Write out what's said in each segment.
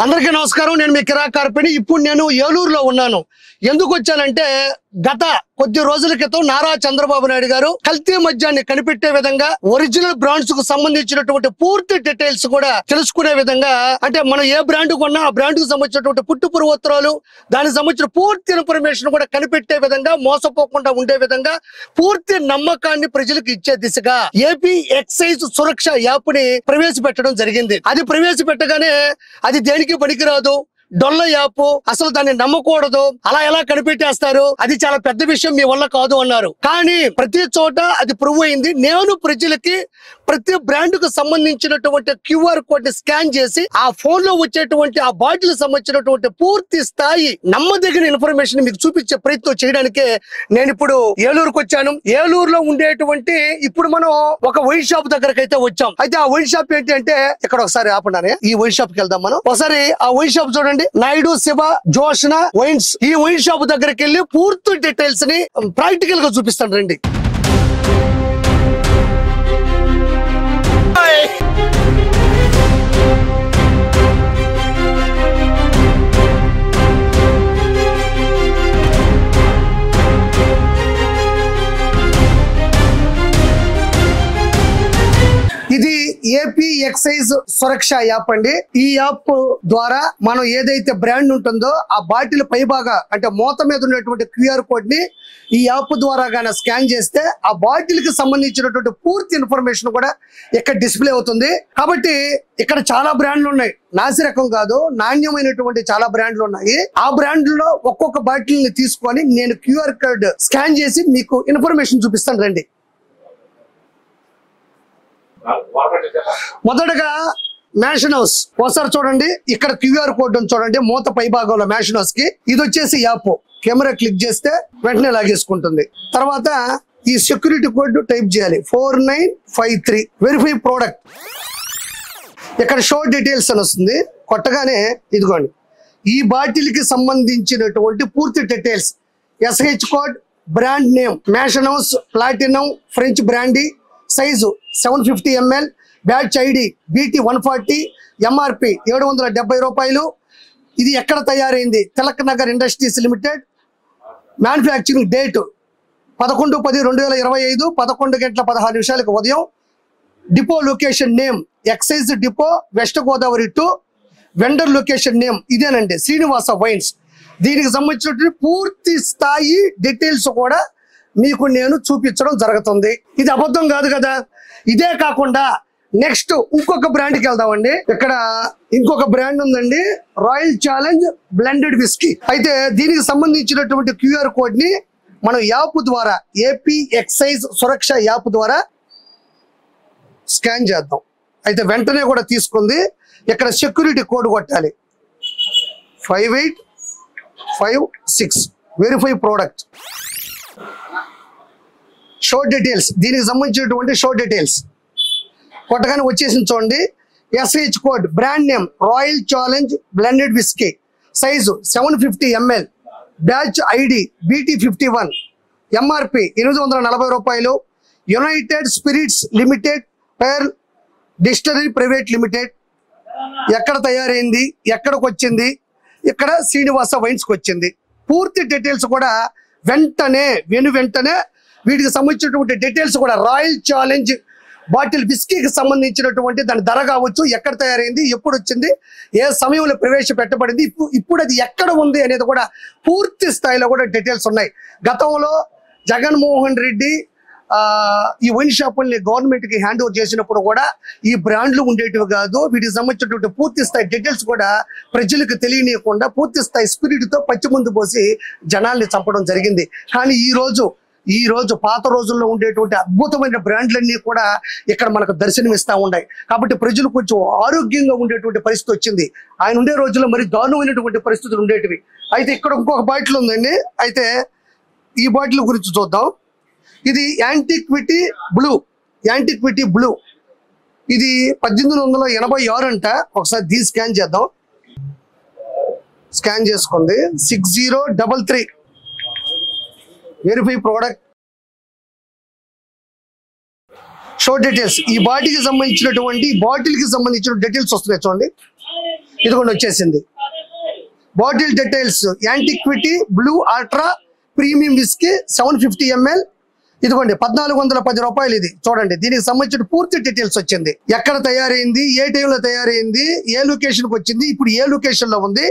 అందరికీ నమస్కారం. నేను మీ కిరా కార్పిని. ఇప్పుడు నేను ఏలూరులో ఉన్నాను. ఎందుకు వచ్చానంటే గత కొద్ది రోజుల క్రితం నారా చంద్రబాబు నాయుడు గారు కల్తీ మద్యాన్ని కనిపెట్టే విధంగా ఒరిజినల్ బ్రాండ్స్ కు సంబంధించినటువంటి పూర్తి డీటెయిల్స్ కూడా తెలుసుకునే విధంగా, అంటే మనం ఏ బ్రాండ్ కొన్నా ఆ బ్రాండ్ కు సంబంధించినటువంటి పుట్టు పూర్వోత్తరాలు, దానికి సంబంధించిన పూర్తి ఇన్ఫర్మేషన్ కూడా కనిపెట్టే విధంగా, మోసపోకుండా ఉండే విధంగా పూర్తి నమ్మకాన్ని ప్రజలకు ఇచ్చే దిశగా ఏపీ ఎక్సైజ్ సురక్ష యాప్ ని ప్రవేశపెట్టడం జరిగింది. అది ప్రవేశపెట్టగానే అది దేనికి పనికిరాదు, డొల్ల యాప్, అసలు దాన్ని నమ్మకూడదు, అలా ఎలా కనిపెట్టేస్తారు, అది చాలా పెద్ద విషయం, మీ వల్ల కాదు అన్నారు. కానీ ప్రతి చోట అది ప్రూవ్ అయింది. నేను ప్రజలకి ప్రతి బ్రాండ్ కు సంబంధించినటువంటి QR కోడ్ ని స్కాన్ చేసి ఆ ఫోన్ లో వచ్చేటువంటి ఆ బాటిల్ సంబంధించినటువంటి పూర్తి స్థాయి నమ్మదగిన ఇన్ఫర్మేషన్ మీకు చూపించే ప్రయత్నం చేయడానికే నేను ఇప్పుడు ఏలూరుకు వచ్చాను. ఏలూరులో ఉండేటువంటి ఇప్పుడు మనం ఒక వైన్ షాప్ దగ్గరకు అయితే వచ్చాం. అయితే ఆ వైన్ షాప్ ఏంటి అంటే, ఇక్కడ ఒకసారి ఆపండి, ఈ వైన్ షాప్ కి వెళ్దాం మనం. ఒకసారి ఆ వైన్ షాప్ చూడండి, నాయుడు శివ జోష్న వైన్స్. ఈ వైన్ షాప్ దగ్గరికి వెళ్ళి పూర్తి డీటెయిల్స్ ని ప్రాక్టికల్ గా చూపిస్తాను రండి. ఇది ఏపీ ఎక్సైజ్ సురక్ష యాప్ అండి. ఈ యాప్ ద్వారా మనం ఏదైతే బ్రాండ్ ఉంటుందో ఆ బాటిల్ పైబాగా, అంటే మూత మీద ఉన్నటువంటి QR కోడ్ ని ఈ యాప్ ద్వారా గాన స్కాన్ చేస్తే ఆ బాటిల్ కి సంబంధించినటువంటి పూర్తి ఇన్ఫర్మేషన్ కూడా ఇక్కడ డిస్ప్లే అవుతుంది. కాబట్టి ఇక్కడ చాలా బ్రాండ్లు ఉన్నాయి, నాసిరకం కాదు, నాణ్యమైనటువంటి చాలా బ్రాండ్లు ఉన్నాయి. ఆ బ్రాండ్లో ఒక్కొక్క బాటిల్ ని తీసుకొని నేను QR కోడ్ స్కాన్ చేసి మీకు ఇన్ఫర్మేషన్ చూపిస్తాను రండి. మొదటగా మ్యాషన్ హౌస్ ఒకసారి చూడండి, ఇక్కడ QR కోడ్ చూడండి, మూత పై భాగంలో మ్యాషన్ హౌస్ కి. ఇది వచ్చేసి యాప్, కెమెరా క్లిక్ చేస్తే వెంటనే లాగేసుకుంటుంది. తర్వాత ఈ సెక్యూరిటీ కోడ్ టైప్ చేయాలి, 4953 వెరిఫై ప్రోడక్ట్. ఇక్కడ షో డీటెయిల్స్ అని వస్తుంది, కొట్టగానే ఇదిగోండి ఈ బాటిల్ కి సంబంధించినటువంటి పూర్తి details, SH code, brand name, Mansion House platinum French brandy, size 750 ml, batch ID BT 140, MRP 770 రూపాయలు. ఇది ఎక్కడ తయారైంది, Tilak Nagar industries limited. Manufacturing date 11/10/2025 11:16 ఉదయం. Depot location name excise depot west Godavari 2. Vendor location name ఇదేనండి, శ్రీనివాస వైన్స్. దీనికి సంబంధించినటువంటి పూర్తి స్థాయి డీటెయిల్స్ కూడా మీకు నేను చూపించడం జరుగుతుంది. ఇది అబద్ధం కాదు కదా. ఇదే కాకుండా నెక్స్ట్ ఇంకొక బ్రాండ్కి వెళ్దామండి. ఇక్కడ ఇంకొక బ్రాండ్ ఉందండి, రాయల్ ఛాలెంజ్ బ్లెండెడ్ విస్కీ. అయితే దీనికి సంబంధించినటువంటి QR కోడ్ ని మనం యాప్ ద్వారా, ఏపీ ఎక్సైజ్ సురక్ష యాప్ ద్వారా స్కాన్ చేద్దాం. అయితే వెంటనే కూడా తీసుకుంది. ఇక్కడ సెక్యూరిటీ కోడ్ కొట్టాలి, 5856 వెరిఫై ప్రోడక్ట్. షో డీటెయిల్స్, దీనికి సంబంధించినటువంటి షో డీటెయిల్స్ కొట్టగానే వచ్చేసింది చూడండి. SH code, brand name royal challenge blended whisky, size 750 ml, batch ID BT 51, MRP 840 రూపాయలు. యునైటెడ్ స్పిరిట్స్ లిమిటెడ్ పేర్ డిస్టిలరీ ప్రైవేట్ లిమిటెడ్. ఎక్కడ తయారైంది, ఎక్కడికి వచ్చింది, ఇక్కడ శ్రీనివాస వైన్స్కి వచ్చింది. పూర్తి డీటెయిల్స్ కూడా వెంటనే వెంటనే వీటికి సంబంధించినటువంటి డీటెయిల్స్ కూడా, రాయల్ ఛాలెంజ్ బాటిల్ విస్కీకి సంబంధించినటువంటి దాని ధర కావచ్చు, ఎక్కడ తయారైంది, ఎప్పుడు వచ్చింది, ఏ సమయంలో ప్రవేశపెట్టబడింది, ఇప్పుడు అది ఎక్కడ ఉంది అనేది కూడా పూర్తి స్థాయిలో కూడా డీటెయిల్స్ ఉన్నాయి. గతంలో జగన్మోహన్ రెడ్డి ఈ వైన్ షాపుల్ని గవర్నమెంట్ కి హ్యాండ్ ఓవర్ చేసినప్పుడు కూడా ఈ బ్రాండ్లు ఉండేటివి కాదు. వీటికి సంబంధించినటువంటి పూర్తి స్థాయి డీటెయిల్స్ కూడా ప్రజలకు తెలియనియకుండా పూర్తి స్థాయి స్పిరిట్ తో పచ్చి ముందు పోసి జనాల్ని చంపడం జరిగింది. కానీ ఈ రోజు పాత రోజుల్లో ఉండేటువంటి అద్భుతమైన బ్రాండ్లన్నీ కూడా ఇక్కడ మనకు దర్శనమిస్తూ ఉన్నాయి. కాబట్టి ప్రజలు కొంచెం ఆరోగ్యంగా ఉండేటువంటి పరిస్థితి వచ్చింది. ఆయన ఉండే రోజుల్లో మరి దారుణమైనటువంటి పరిస్థితులు ఉండేటివి. అయితే ఇక్కడ ఇంకొక బాటిల్ ఉందండి. అయితే ఈ బాటిల్ గురించి చూద్దాం. ఇది యాంటిక్విటీ బ్లూ. ఇది 1886 అంట. ఒకసారి దీన్ని స్కాన్ చేద్దాం. స్కాన్ చేసుకుంది 6033 వెరిఫై ప్రోడక్ట్. షో డీటెయిల్స్, ఈ బాటిల్ కి సంబంధించిన డీటెయిల్స్ వస్తున్నాయి చూడండి. ఇదిగోండి వచ్చేసింది. Bottle details antiquity blue ultra premium whisky 750 ml. ఇదిగోండి 1410 రూపాయలు. ఇది చూడండి, దీనికి సంబంధించిన పూర్తి డీటెయిల్స్ వచ్చింది. ఎక్కడ తయారైంది, ఏ టైంలో తయారైంది, ఏ లొకేషన్ కి వచ్చింది, ఇప్పుడు ఏ లొకేషన్ లో ఉంది.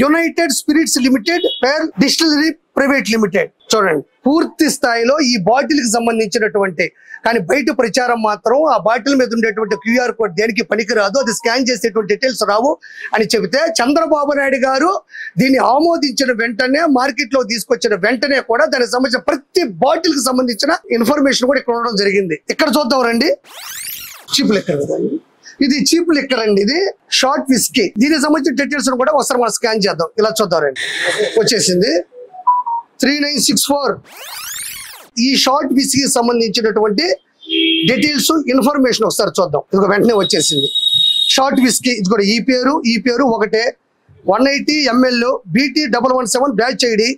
యునైటెడ్ స్పిరిట్స్ లిమిటెడ్ పేర్ డిస్టిలరీ ప్రైవేట్ లిమిటెడ్. చూడండి పూర్తి స్థాయిలో ఈ బాటిల్ కి సంబంధించినటువంటి, కానీ బయట ప్రచారం మాత్రం ఆ బాటిల్ మీద ఉండేటువంటి క్యూఆర్ కోడ్ దేనికి పనికిరాదు, అది స్కాన్ చేసేటువంటి డీటెయిల్స్ రావు అని చెబితే చంద్రబాబు నాయుడు గారు దీన్ని ఆమోదించిన వెంటనే, మార్కెట్ లో తీసుకొచ్చిన వెంటనే కూడా దానికి సంబంధించిన ప్రతి బాటిల్ కి సంబంధించిన ఇన్ఫర్మేషన్ కూడా ఇక్కడ ఉండడం జరిగింది. ఇక్కడ చూద్దాం రండి. చీప్ లిక్కర్ కదండి ఇది, చీప్ లిక్కర్ అండి ఇది, షార్ట్ విస్కీ. దీనికి సంబంధించిన డీటెయిల్స్ కూడా ఒకసారి మనం స్కాన్ చేద్దాం. ఇలా చూద్దాం రండి, వచ్చేసింది 3964. ఈ షార్ట్ విస్కీ సంబంధించినటువంటి డీటెయిల్స్ ఇన్ఫర్మేషన్ ఒకసారి చూద్దాం. ఇది వెంటనే వచ్చేసింది షార్ట్ విస్కీ. ఇది కూడా ఈ పేరు ఒకటే. 180 ml BT 117 బ్యాచ్ ఐడి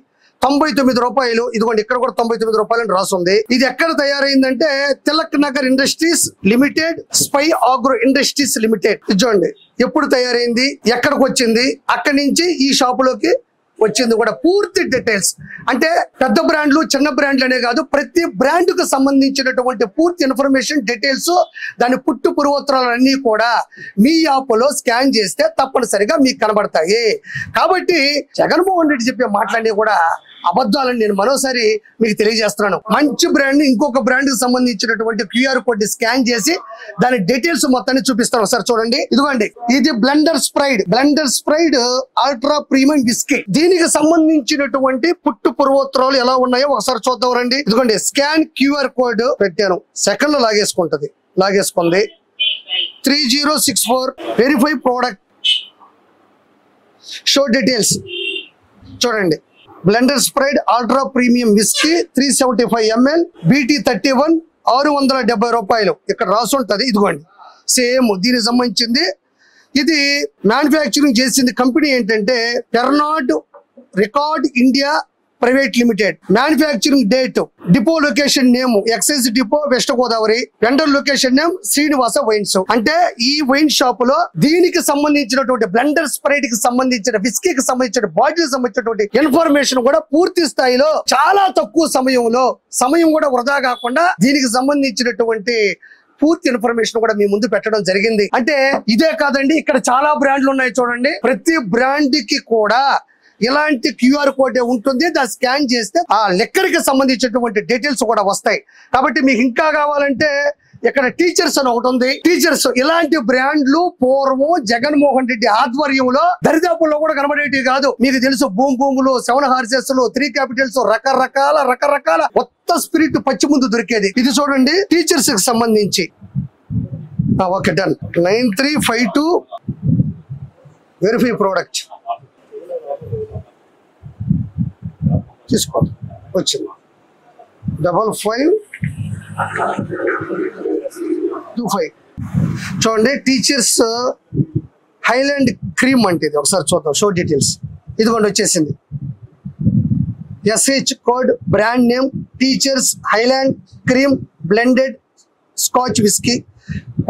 99 రూపాయలు. ఇదిగోండి ఇక్కడ కూడా 99 రూపాయలు అని రాస్తుంది. ఇది ఎక్కడ తయారైందంటే Tilak Nagar industries Limited, SPY Agro Industries Limited. చూడండి ఎప్పుడు తయారైంది, ఎక్కడికి వచ్చింది, అక్కడి నుంచి ఈ షాపులోకి వచ్చింది కూడా పూర్తి డీటెయిల్స్. అంటే పెద్ద బ్రాండ్లు చిన్న బ్రాండ్లు అనే కాదు, ప్రతి బ్రాండ్ కు సంబంధించినటువంటి పూర్తి ఇన్ఫర్మేషన్ డీటెయిల్స్, దాని పుట్టు పూర్వోత్తరాలన్నీ కూడా మీ యాప్ లో స్కాన్ చేస్తే తప్పనిసరిగా మీకు కనబడతాయి. కాబట్టి జగన్మోహన్ రెడ్డి చెప్పే మాటలన్నీ కూడా అబద్ధాలని నేను మరోసారి మీకు తెలియజేస్తున్నాను. మంచి బ్రాండ్ ఇంకొక బ్రాండ్ కి సంబంధించినటువంటి క్యూఆర్ కోడ్ స్కాన్ చేసి దాని డీటెయిల్స్ మొత్తాన్ని చూపిస్తాను. ఒకసారి చూడండి. ఇదిగోండి ఇది Blenders Pride ultra premium whisky. దీనికి సంబంధించినటువంటి పుట్టు పూర్వోత్తరాలు ఎలా ఉన్నాయో ఒకసారి చూద్దాం రండి. ఇదిగోండి స్కాన్ క్యూఆర్ కోడ్ పెట్టాను, సెకండ్ లో లాగేసుకుంది 3064. Verify product, show details. చూడండి Blender Pride ultra premium whisky 375 ml BT 31 670 రూపాయలు ఇక్కడ రాసి ఉంటది. ఇదిగోండి సేమ్ దీనికి సంబంధించింది. ఇది మ్యానుఫ్యాక్చరింగ్ చేసింది కంపెనీ ఏంటంటే Pernod Ricard India private limited. Manufacturing date, depot location name excise depot west Godavari, vendor location name Srinivasa wines. అంటే ఈ వైన్ షాప్ లో దీనికి సంబంధించినటువంటి బ్లెండర్ స్ప్రైడ్ కి సంబంధించిన విస్కీకి సంబంధించిన బాటిల్ సంబంధించినటువంటి ఇన్ఫర్మేషన్ కూడా పూర్తి స్థాయిలో చాలా తక్కువ సమయం కూడా వృధా కాకుండా దీనికి సంబంధించినటువంటి పూర్తి ఇన్ఫర్మేషన్ కూడా మీ ముందు పెట్టడం జరిగింది. అంటే ఇదే కాదండి, ఇక్కడ చాలా బ్రాండ్లు ఉన్నాయి చూడండి. ప్రతి బ్రాండ్ కి కూడా ఇలాంటి క్యూఆర్ కోడ్ ఉంటుంది. దాన్ని స్కాన్ చేస్తే ఆ లెక్కర్ కి సంబంధించినటువంటి డీటెయిల్స్ కూడా వస్తాయి. కాబట్టి మీకు ఇంకా కావాలంటే ఇక్కడ టీచర్స్ అని ఒకటి ఉంది. టీచర్స్ ఇలాంటి బ్రాండ్లు పూర్వం జగన్మోహన్ రెడ్డి ఆధ్వర్యంలో దరిదాపుల్లో కూడా కనబడేటివి కాదు. మీకు తెలుసు భూములు 7 హార్సెస్ 3 క్యాపిటల్స్ రకరకాల కొత్త స్పిరిట్ పచ్చి ముందు దొరికేది. ఇది చూడండి టీచర్స్ కి సంబంధించి. Okay done. 9352 వెరిఫై ప్రోడక్ట్ తీసుకోండి. వచ్చింది 5525. చూడండి టీచర్స్ హైలాండ్ క్రీమ్ అంటే ఇది. ఒకసారి చూద్దాం షో డీటెయిల్స్. ఇదిగోండి వచ్చేసింది. SH code, brand name teachers Highland cream blended scotch whisky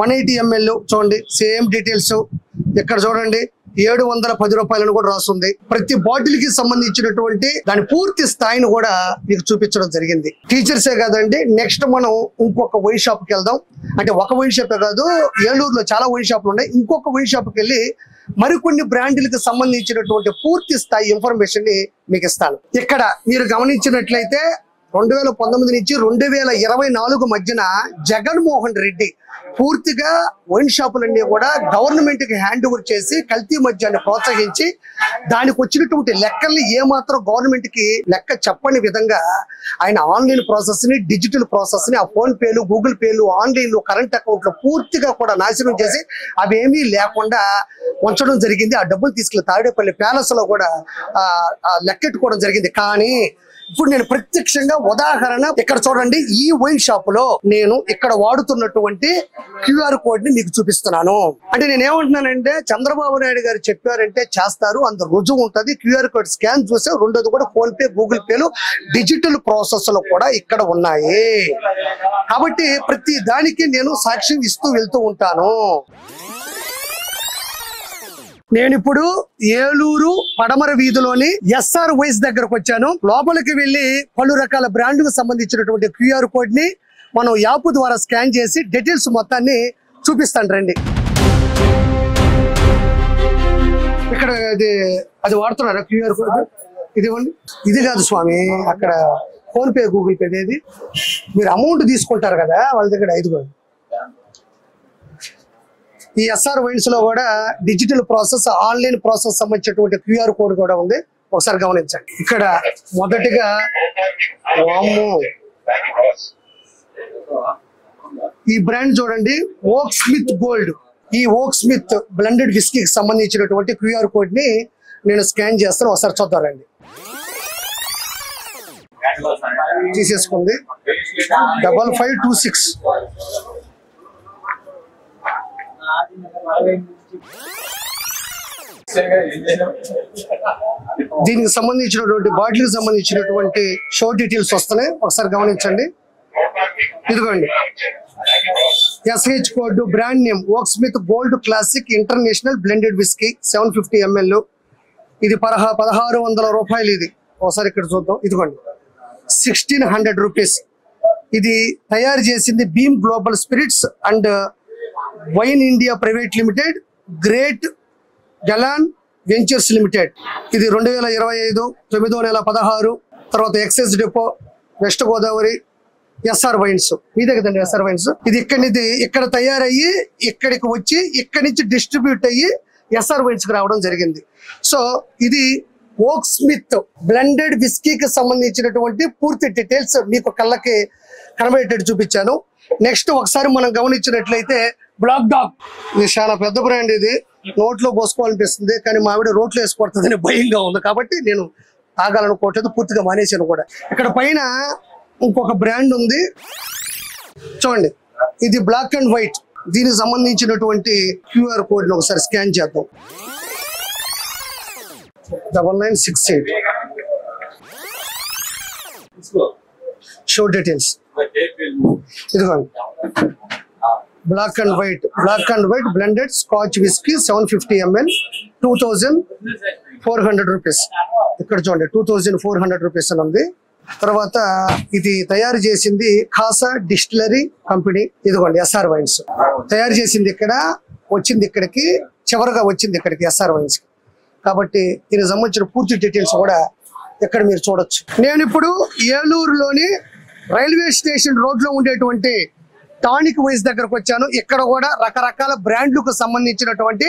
180 ml. చూడండి సేమ్ డీటెయిల్స్. ఇక్కడ చూడండి 710 రూపాయలను కూడా రాస్తుంది. ప్రతి బాటిల్ కి సంబంధించినటువంటి దాని పూర్తి స్థాయిని కూడా మీకు చూపించడం జరిగింది. టీచర్సే కాదండి, నెక్స్ట్ మనం ఇంకొక వైన్ షాప్ కి వెళ్దాం. అంటే ఒక వైన్ షాపే కాదు, ఏలూరులో చాలా వైన్ షాపులు ఉన్నాయి. ఇంకొక వైన్ షాప్ కి వెళ్ళి మరికొన్ని బ్రాండ్లకు సంబంధించినటువంటి పూర్తి స్థాయి ఇన్ఫర్మేషన్ ని మీకు ఇస్తాను. ఇక్కడ మీరు గమనించినట్లయితే 2019 నుంచి 2024 మధ్యన జగన్మోహన్ రెడ్డి పూర్తిగా వైన్ షాపులన్నీ కూడా గవర్నమెంట్ కి హ్యాండ్ ఓవర్ చేసి కల్తీ మద్యాన్ని ప్రోత్సహించి దానికి వచ్చినటువంటి లెక్కల్ని ఏమాత్రం గవర్నమెంట్ కి లెక్క చెప్పని విధంగా ఆయన ఆన్లైన్ ప్రాసెస్ ని, డిజిటల్ ప్రాసెస్ ని, ఆ ఫోన్ పేలు, గూగుల్ పేలు, ఆన్లైన్ లో కరెంట్ అకౌంట్లు పూర్తిగా కూడా నాశనం చేసి అవి ఏమీ లేకుండా ఉంచడం జరిగింది. ఆ డబ్బులు తీసుకెళ్లి తాడేపల్లి ప్యాలెస్ లో కూడా లెక్కెట్టుకోవడం జరిగింది. కానీ ఇప్పుడు నేను ప్రత్యక్షంగా ఉదాహరణ ఇక్కడ చూడండి, ఈ వైన్ షాప్ లో నేను ఇక్కడ వాడుతున్నటువంటి క్యూఆర్ కోడ్ ని మీకు చూపిస్తున్నాను. అంటే నేను ఏమంటున్నానంటే చంద్రబాబు నాయుడు గారు చెప్పారంటే చేస్తారు, అంత రుజువు ఉంటది. క్యూఆర్ కోడ్ స్కాన్ చూసే రెండోది కూడా ఫోన్ పే, గూగుల్ పేలు, డిజిటల్ ప్రాసెస్ లో కూడా ఇక్కడ ఉన్నాయి. కాబట్టి ప్రతి దానికి నేను సాక్ష్యం ఇస్తూ వెళ్తూ ఉంటాను. నేను ఇప్పుడు ఏలూరు పడమర వీధిలోని ఎస్ఆర్ వైస్ దగ్గరకు వచ్చాను. లోపలికి వెళ్లి పలు రకాల బ్రాండ్కు సంబంధించినటువంటి క్యూఆర్ కోడ్ ని మనం యాప్ ద్వారా స్కాన్ చేసి డీటెయిల్స్ మొత్తాన్ని చూపిస్తాను రండి. ఇక్కడ అది వాడుతున్నారా క్యూఆర్ కోడ్? ఇదివ్వండి. ఇది కాదు స్వామి, అక్కడ ఫోన్ పే గూగుల్ పే ఏది మీరు అమౌంట్ తీసుకుంటారు కదా వాళ్ళ దగ్గర 5. ఈ ఎస్ఆర్ వైన్స్ లో కూడా డిజిటల్ ప్రాసెస్, ఆన్లైన్ ప్రాసెస్ సంబంధించినటువంటి క్యూఆర్ కోడ్ కూడా ఉంది. ఒకసారి గమనించండి. ఇక్కడ మొదటిగా ఈ బ్రాండ్ చూడండి, ఓక్ స్మిత్ గోల్డ్. ఈ ఓక్ స్మిత్ బ్లెండెడ్ విస్కీకి సంబంధించినటువంటి క్యూఆర్ కోడ్ ని నేను స్కాన్ చేస్తాను. ఒకసారి చూద్దారండి. తీసేసుకుంది 5526. దీనికి సంబంధించినటువంటి బాటిల్కి సంబంధించినటువంటి షో డీటెయిల్స్ వస్తున్నాయి. ఒకసారి గమనించండి. ఇదిగోండి, ఎస్హెచ్ కోడ్, బ్రాండ్ నేమ్ ఓక్ Smith gold classic international blended whisky 750 ml. ఇది 1600 రూపాయలు. ఇది ఒకసారి ఇక్కడ చూద్దాం. ఇదిగోండి 1600 రూపీస్. ఇది తయారు చేసింది Beam Global Spirits and Wine India private Limited, Great Galan Ventures Limited. ఇది 2025 9వ నెల 16. తర్వాత excise depot, west Godavari, SR Wines. మీదే కదండి ఎస్ఆర్ వైన్స్. ఇది ఇక్కడ తయారయ్యి ఇక్కడికి వచ్చి ఇక్కడి నుంచి డిస్ట్రిబ్యూట్ అయ్యి ఎస్ఆర్ వైన్స్ కి రావడం జరిగింది. సో ఇది ఓక్ స్మిత్ బ్లెండెడ్ విస్కీకి సంబంధించినటువంటి పూర్తి డీటెయిల్స్ మీకు కళ్ళకి కనబడేటట్టు చూపించాను. నెక్స్ట్ ఒకసారి మనం గమనించినట్లయితే బ్లాక్ డాగ్. ఇది చాలా పెద్ద బ్రాండ్. ఇది నోట్లో పోసుకోవాలనిపిస్తుంది, కానీ మా ఆవిడ రోట్లో వేసుకోవద్దని భయంగా ఉంది కాబట్టి నేను తాగాలనుకోవట్లేదు, పూర్తిగా మానేశాను కూడా. ఇక్కడ పైన ఇంకొక బ్రాండ్ ఉంది చూడండి, ఇది బ్లాక్ అండ్ వైట్. దీనికి సంబంధించినటువంటి క్యూఆర్ కోడ్ ని ఒకసారి స్కాన్ చేద్దాం. 9968 షో డీటెయిల్స్. ఇదిగోండి, black and white blended scotch whisky 750 ml 2400 rupees. ఇక్కడ చూడండి 2400 రూపీస్ అని ఉంది. తర్వాత ఇది తయారు చేసింది ఖాసా డిస్టిలరీ కంపెనీ. ఇదిగోండి ఎస్ఆర్ వైన్స్ తయారు చేసింది ఇక్కడ, వచ్చింది ఇక్కడికి, చివరిగా వచ్చింది ఇక్కడికి ఎస్ఆర్ వైన్స్. కాబట్టి దీనికి సంబంధించిన పూర్తి డీటెయిల్స్ కూడా ఇక్కడ మీరు చూడొచ్చు. నేను ఇప్పుడు ఏలూరులోని రైల్వే స్టేషన్ రోడ్ లో ఉండేటువంటి టానిక్ వైస్ దగ్గరకు వచ్చాను. ఇక్కడ కూడా రకరకాల బ్రాండ్లకు సంబంధించినటువంటి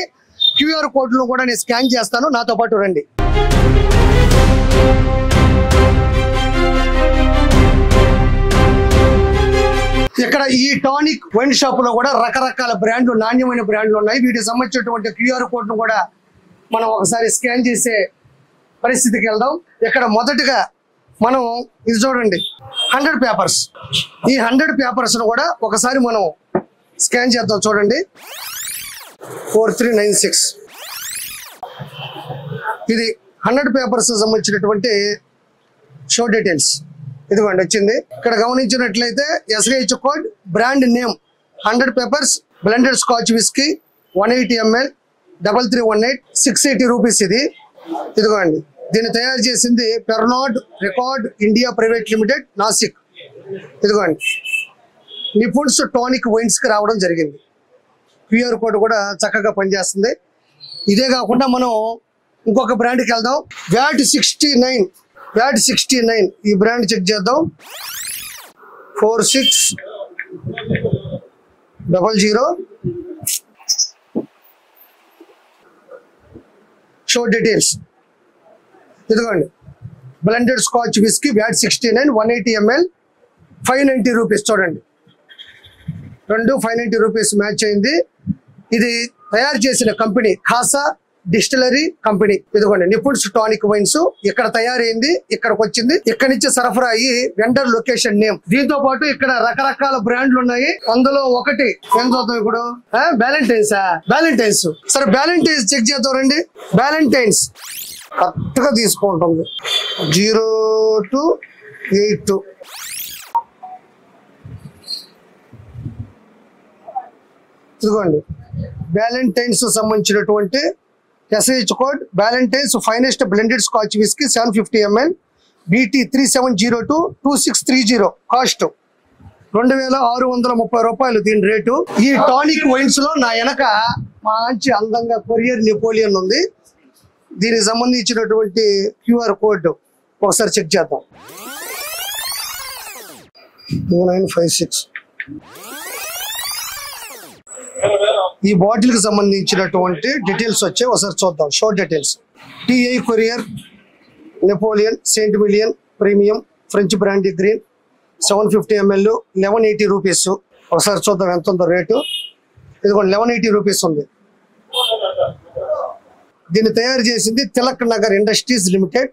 క్యూఆర్ కోడ్లను కూడా నేను స్కాన్ చేస్తాను. నాతో పాటు రండి. ఇక్కడ ఈ టానిక్ వైన్ షాప్ లో కూడా రకరకాల బ్రాండ్లు, నాణ్యమైన బ్రాండ్లు ఉన్నాయి. వీటికి సంబంధించినటువంటి క్యూఆర్ కోడ్ ను కూడా మనం ఒకసారి స్కాన్ చేసే పరిస్థితికి వెళ్దాం. ఇక్కడ మొదటిగా మనం ఇది చూడండి 100 పేపర్స్. ఈ 100 పేపర్స్ ను కూడా ఒకసారి మనం స్కాన్ చేద్దాం. చూడండి 4396. ఇది 100 పేపర్స్ సంబంధించినటువంటి షో డీటెయిల్స్. ఇదిగోండి వచ్చింది. ఇక్కడ గమనించినట్లయితే SH code, brand name 100 Pipers blended scotch whisky 180 ml 3318 680 rupees. ఇది ఇదిగోండి, దీన్ని తయారు చేసింది Pernod Ricard India private limited, Nashik. ఇదిగోండి నిపుణ్స్ టానిక్ వైన్స్ కి రావడం జరిగింది. క్యూఆర్ కోడ్ కూడా చక్కగా పనిచేస్తుంది. ఇదే కాకుండా మనం ఇంకొక బ్రాండ్కి వెళ్దాం. వ్యాట్ 69 ఈ బ్రాండ్ చెక్ చేద్దాం. 4600 షో డీటెయిల్స్. ఇదిగోండి blended scotch whisky VAT 69 180 ml 590 rupees. చూడండి 590 రూపీస్ మ్యాచ్ అయింది. ఇది తయారు చేసిన కంపెనీ ఖాసా డిస్టిలరీ కంపెనీ. ఇదిగోండి నిపుణ్స్ టానిక్ వైన్స్ ఇక్కడ తయారైంది, ఇక్కడికి వచ్చింది, ఇక్కడ నుంచి సరఫరా అయ్యి వెండర్ లొకేషన్ నేమ్. దీంతో పాటు ఇక్కడ రకరకాల బ్రాండ్లు ఉన్నాయి. అందులో ఒకటి ఏం చూద్దాం ఇప్పుడు, బ్యాలెంటైన్స్. సరే బ్యాలెంటైన్స్ చెక్ చేద్దాం రండి. బ్యాలెంటైన్స్ కరెక్ట్ గా తీసుకుంటుంది 0282. ఇదిగోండి బ్యాలెంటైన్స్ సంబంధించినటువంటి SIH code Valentine's finest blended Scotch whiskey 750 ml BT 3702 2630 cost 2630 రూపాయలు దీని రేటు. ఈ టానిక్ వైన్స్ లో నా వెనక మంచి అందంగా కొరియర్ నెపోలియన్ ఉంది. దీనికి సంబంధించినటువంటి QR కోడ్ ఒకసారి చెక్ చేద్దాం. 2956 ఈ బాటిల్ కి సంబంధించినటువంటి డీటెయిల్స్ వచ్చాయి, ఒకసారి చూద్దాం. Short details. TI courier Napoleon Saint million premium French brandy green 750 ml 1180 rupees. ఒకసారి చూద్దాం ఎంత ఉందో రేటు. ఇదిగోండి 1180 రూపీస్ ఉంది. దీన్ని తయారు చేసింది Tilak Nagar industries limited.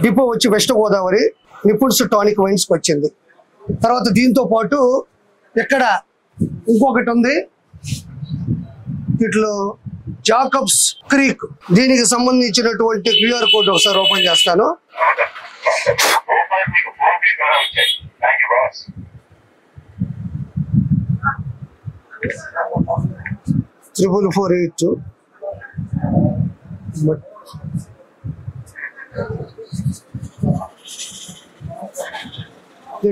Depot వచ్చి వెస్ట్ గోదావరి. నిపుణ్స్ టానిక్ వైన్స్ వచ్చింది. తర్వాత దీంతో పాటు ఇక్కడ ఇంకొకటి ఉంది, ఇట్లో జాకబ్స్ క్రీక్. దీనికి సంబంధించినటువంటి QR కోడ్ ఒకసారి ఓపెన్ చేస్తాను. 4448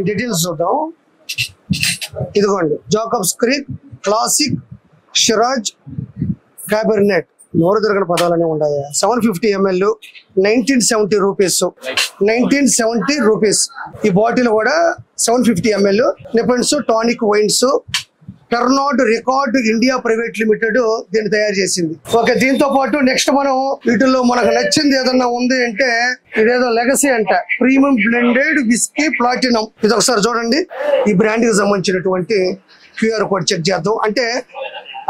డీటెయిల్స్ చూద్దాం. ఇదిగోండి Jacob's Creek Classic Shiraz Cabernet. నోరు దొరకని పదాలనే ఉన్నాయి. 750 ml 1970 రూపీస్. 1970 రూపీస్. ఈ బాటిల్ కూడా 750 ml నిపుణ్స్ tonic wines Pernod Ricard India private Limited దీన్ని తయారు చేసింది. ఓకే, దీంతో పాటు నెక్స్ట్ మనం వీటిల్లో మనకు నచ్చింది ఏదన్నా ఉంది అంటే ఇదేదో లెగసీ అంట, ప్రీమియం బ్లెండెడ్ విస్కీ ప్లాటినం. ఇది ఒకసారి చూడండి. ఈ బ్రాండ్ కి సంబంధించినటువంటి QR కోడ్ చెక్ చేద్దాం. అంటే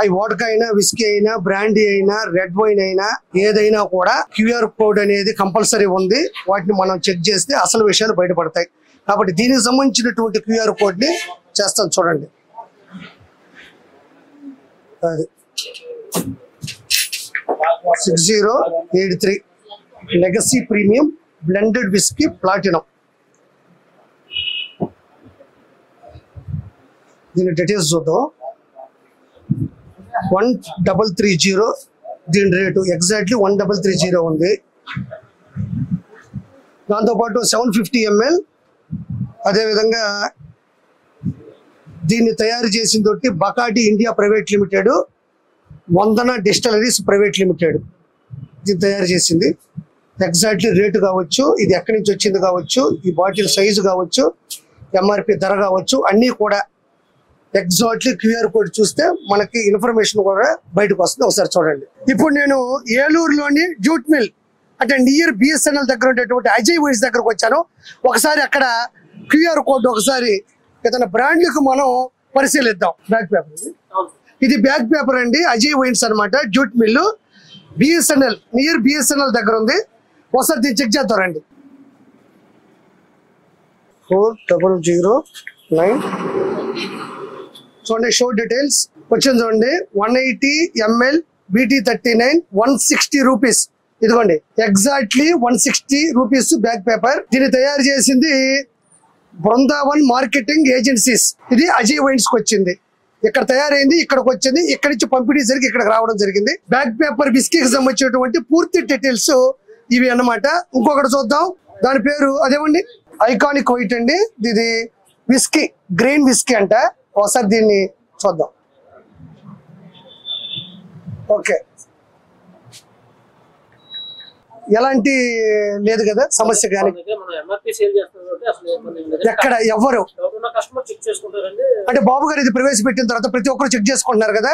అవి వోడ్కా అయినా విస్కీ అయినా బ్రాండీ అయినా రెడ్ వైన్ అయినా ఏదైనా కూడా QR కోడ్ అనేది కంపల్సరీ ఉంది. వాటిని మనం చెక్ చేస్తే అసలు విషయాలు బయటపడతాయి. కాబట్టి దీనికి సంబంధించినటువంటి QR కోడ్ ని చేస్తాం చూడండి. అది 6083 legacy premium blended whisky platinum. దీని డీటెయిల్స్ చూద్దాం. 1330 దీని రేటు ఎగ్జాక్ట్లీ 1330 ఉంది. దాంతోపాటు 750 ml. అదేవిధంగా దీన్ని తయారు చేసిన తోటి బకాటి ఇండియా ప్రైవేట్ లిమిటెడ్, వందన డిస్టిలరీస్ ప్రైవేట్ లిమిటెడ్ దీన్ని తయారు చేసింది. ఎగ్జాక్ట్లీ రేటు కావచ్చు, ఇది ఎక్కడి నుంచి వచ్చింది కావచ్చు, ఈ బాటిల్ సైజు కావచ్చు, MRP ధర కావచ్చు, అన్నీ కూడా ఎగ్జాక్ట్లీ QR కోడ్ చూస్తే మనకి ఇన్ఫర్మేషన్ కూడా బయటకు వస్తుంది. ఒకసారి చూడండి. ఇప్పుడు నేను ఏలూరులోని జూట్ మిల్ అంటే నియర్ BSNL దగ్గర ఉండేటువంటి అజయ్ వైన్స్ దగ్గరకు వచ్చాను. ఒకసారి అక్కడ QR కోడ్ ఒకసారి ఏదైనా బ్రాండ్లకు మనం పరిశీలిద్దాం. బ్యాక్ పేపర్ ఇది బ్యాక్ పేపర్ అండి. అజయ్ వైన్స్ అనమాట, jute mill BSNL near BSNL దగ్గర ఉంది. ఒకసారి దీన్ని చెక్ చేద్దారండి. 4009 చూడండి. షో డీటెయిల్స్ వచ్చింది చూడండి. 180 ml BT 39 160 రూపీస్. ఇదిగోండి ఎగ్జాక్ట్లీ 160 రూపీస్ బ్యాక్ పేపర్. దీన్ని తయారు చేసింది బృందావన్ మార్కెటింగ్ ఏజెన్సీస్. ఇది అజయ్ వైన్స్ కి వచ్చింది. ఇక్కడ తయారైంది, ఇక్కడికి వచ్చింది, ఇక్కడి నుంచి పంపిణీ జరిగి ఇక్కడికి రావడం జరిగింది. బ్యాక్ పేపర్ విస్కీకి సంబంధించినటువంటి పూర్తి డీటెయిల్స్ ఇవి అన్నమాట. ఇంకొకటి చూద్దాం. దాని పేరు అదేమండి ఐకానిక్ వైట్ అండి. ఇది విస్కీ గ్రీన్ విస్కీ అంట. ఒకసారి దీన్ని చూద్దాం. ఓకే, ఎలాంటి లేదు కదా సమస్య. కానీ ఎక్కడ ఎవరు అంటే బాబు గారు ఇది ప్రవేశపెట్టిన తర్వాత ప్రతి ఒక్కరు చెక్ చేసుకుంటున్నారు కదా.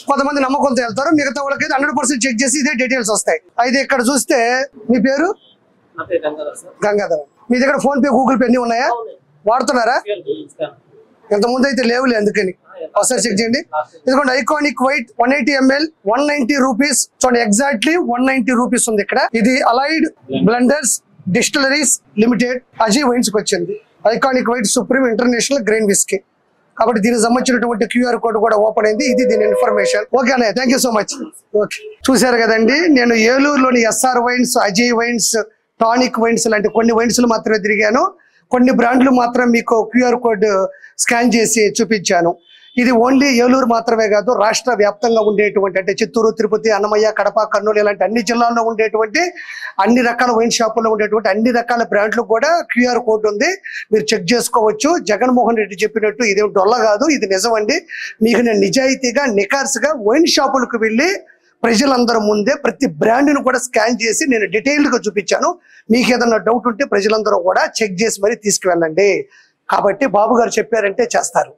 కొంతమంది నమ్మకంతో వెళ్తారు, మిగతా వాళ్ళకి 100% చెక్ చేసి ఇదే డీటెయిల్స్ వస్తాయి. అయితే ఇక్కడ చూస్తే మీ పేరు గంగాధర్. మీ దగ్గర ఫోన్ పే గూగుల్ పే అన్ని ఉన్నాయా? వాడుతున్నారా? ఇంతకుముందు అయితే లేవులే, అందుకని ఒకసారి చెక్ చేయండి. ఇదిగోండి ఐకానిక్ వైట్ 180 ml 190 రూపీస్. చూడండి ఎగ్జాక్ట్లీ 190 రూపీస్ ఉంది ఇక్కడ. ఇది allied blenders distilleries limited Ajay wines కి వచ్చింది. Iconic white supreme international grain whisky. కాబట్టి దీనికి సంబంధించినటువంటి QR కోడ్ కూడా ఓపెన్ అయింది. ఇది దీని ఇన్ఫర్మేషన్. ఓకే అన్నయ్య, thank you so much. Okay, చూసారు కదండి. నేను ఏలూరులోని SR wines, Ajay wines, tonic wines లాంటి కొన్ని వైన్స్ మాత్రమే తిరిగాను. కొన్ని బ్రాండ్లు మాత్రం మీకు QR కోడ్ స్కాన్ చేసి చూపించాను. ఇది ఓన్లీ ఏలూరు మాత్రమే కాదు, రాష్ట్ర వ్యాప్తంగా ఉండేటువంటి అంటే చిత్తూరు, తిరుపతి, అన్నమయ్య, కడప, కర్నూలు ఇలాంటి అన్ని జిల్లాల్లో ఉండేటువంటి అన్ని రకాల వైన్ షాపుల్లో ఉండేటువంటి అన్ని రకాల బ్రాండ్లు కూడా క్యూఆర్ కోడ్ ఉంది, మీరు చెక్ చేసుకోవచ్చు. జగన్మోహన్ రెడ్డి చెప్పినట్టు ఇదేం డొల్ల కాదు, ఇది నిజం అండి. మీకు నేను నిజాయితీగా నికార్సుగా వైన్ షాపులకు వెళ్ళి ప్రజలందరూ ముందే ప్రతి బ్రాండ్ను కూడా స్కాన్ చేసి నేను డీటెయిల్డ్గా చూపించాను. మీకు ఏదన్నా డౌట్ ఉంటే ప్రజలందరూ కూడా చెక్ చేసి మరీ తీసుకువెళ్ళండి. కాబట్టి బాబు గారు చెప్పారంటే చేస్తారు.